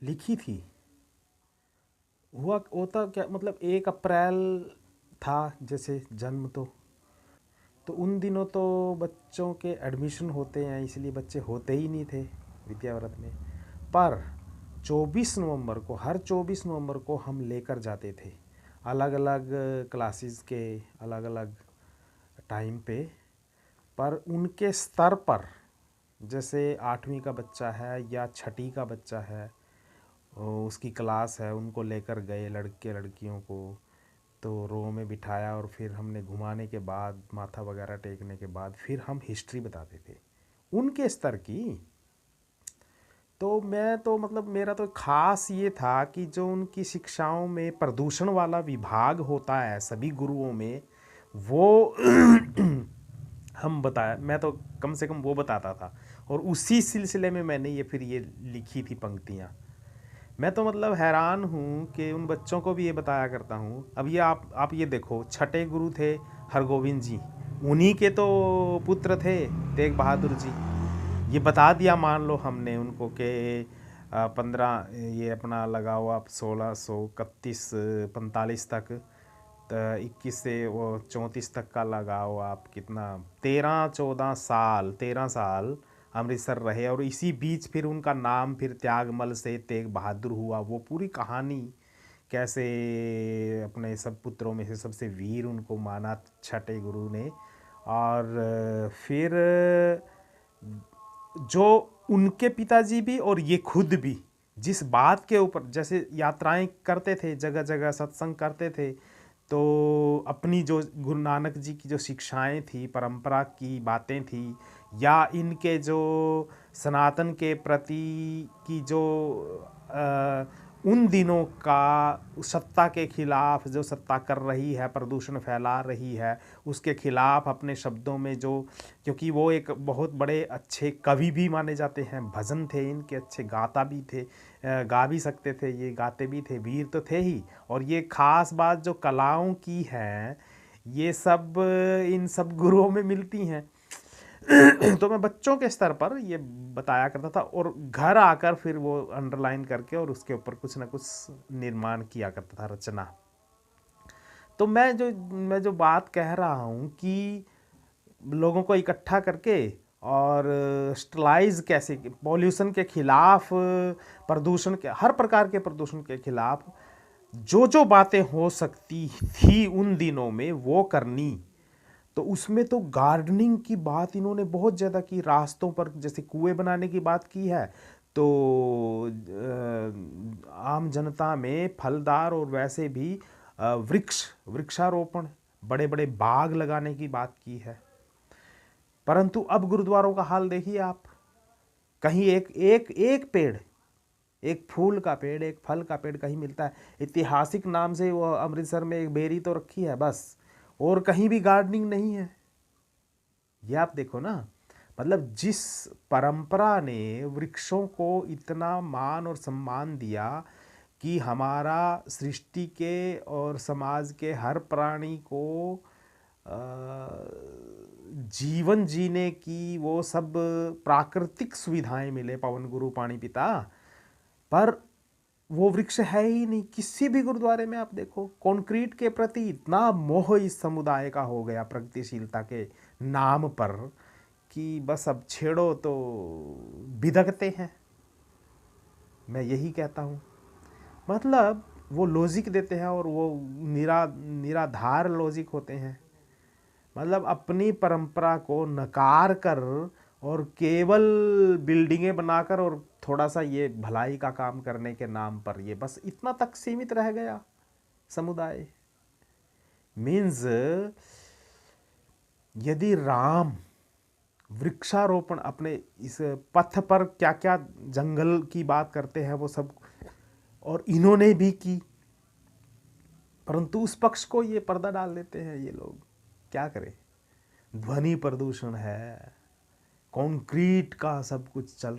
लिखी थी। हुआ होता क्या, मतलब 1 अप्रैल था जैसे जन्म, तो उन दिनों तो बच्चों के एडमिशन होते हैं, इसलिए बच्चे होते ही नहीं थे विद्याव्रत में। पर 24 नवंबर को, हर 24 नवंबर को हम लेकर जाते थे अलग अलग क्लासेस के अलग अलग टाइम पे। पर उनके स्तर पर, जैसे 8वीं का बच्चा है या छठी का बच्चा है, उसकी क्लास है, उनको लेकर गए लड़के लड़कियों को, तो रो में बिठाया और फिर हमने घुमाने के बाद, माथा वगैरह टेकने के बाद, फिर हम हिस्ट्री बताते थे उनके स्तर की। तो मैं तो मतलब मेरा तो खास ये था कि जो उनकी शिक्षाओं में प्रदूषण वाला विभाग होता है सभी गुरुओं में, वो हम बताया, मैं तो कम से कम वो बताता था। और उसी सिलसिले में मैंने ये फिर ये लिखी थी पंक्तियाँ। मैं तो मतलब हैरान हूँ कि उन बच्चों को भी ये बताया करता हूँ। अब ये आप ये देखो, छठे गुरु थे हरगोविंद जी, उन्हीं के तो पुत्र थे तेग बहादुर जी। ये बता दिया मान लो हमने उनको कि 15, ये अपना लगाओ आप 1631 45 तक, तो 21 से वो 34 तक का लगाओ आप, कितना 13 14 साल, 13 साल अमृतसर रहे। और इसी बीच फिर उनका नाम फिर त्यागमल से तेग बहादुर हुआ। वो पूरी कहानी कैसे अपने सब पुत्रों में से सबसे वीर उनको माना छठे गुरु ने। और फिर जो उनके पिताजी भी और ये खुद भी जिस बात के ऊपर, जैसे यात्राएं करते थे, जगह जगह सत्संग करते थे, तो अपनी जो गुरु नानक जी की जो शिक्षाएं थी, परंपरा की बातें थी, या इनके जो सनातन के प्रति की जो उन दिनों का सत्ता के खिलाफ, जो सत्ता कर रही है, प्रदूषण फैला रही है, उसके खिलाफ अपने शब्दों में जो, क्योंकि वो एक बहुत बड़े अच्छे कवि भी माने जाते हैं, भजन थे इनके अच्छे, गाता भी थे, गा भी सकते थे, ये गाते भी थे, वीर तो थे ही। और ये खास बात जो कलाओं की है, ये सब इन सब गुरुओं में मिलती हैं। तो मैं बच्चों के स्तर पर ये बताया करता था, और घर आकर फिर वो अंडरलाइन करके और उसके ऊपर कुछ ना कुछ निर्माण किया करता था, रचना। तो मैं जो बात कह रहा हूँ कि लोगों को इकट्ठा करके और स्टलाइज कैसे, पॉल्यूशन के खिलाफ, प्रदूषण के, हर प्रकार के प्रदूषण के खिलाफ जो जो बातें हो सकती थी उन दिनों में वो करनी। तो उसमें तो गार्डनिंग की बात इन्होंने बहुत ज़्यादा की, रास्तों पर जैसे कुएं बनाने की बात की है, तो आम जनता में फलदार और वैसे भी वृक्षारोपण, बड़े बड़े बाग लगाने की बात की है। परंतु अब गुरुद्वारों का हाल देखिए आप, कहीं एक एक एक पेड़, एक फूल का पेड़, एक फल का पेड़ कहीं मिलता है। ऐतिहासिक नाम से वो अमृतसर में एक बेरी तो रखी है बस, और कहीं भी गार्डनिंग नहीं है। ये आप देखो ना, मतलब जिस परंपरा ने वृक्षों को इतना मान और सम्मान दिया कि हमारा सृष्टि के और समाज के हर प्राणी को जीवन जीने की वो सब प्राकृतिक सुविधाएं मिले, पवन गुरु पानी पिता, पर वो वृक्ष है ही नहीं किसी भी गुरुद्वारे में। आप देखो, कंक्रीट के प्रति इतना मोह इस समुदाय का हो गया प्रगतिशीलता के नाम पर, कि बस अब छेड़ो तो बिदकते हैं। मैं यही कहता हूँ, मतलब वो लॉजिक देते हैं और वो निराधार लॉजिक होते हैं। मतलब अपनी परंपरा को नकार कर और केवल बिल्डिंगें बनाकर और थोड़ा सा ये भलाई का काम करने के नाम पर ये बस इतना तक सीमित रह गया समुदाय। मीन्स यदि राम वृक्षारोपण अपने इस पथ पर क्या क्या जंगल की बात करते हैं वो सब, और इन्होंने भी की, परंतु उस पक्ष को ये पर्दा डाल देते हैं ये लोग। क्या करें, ध्वनि प्रदूषण है, कंक्रीट का सब कुछ चल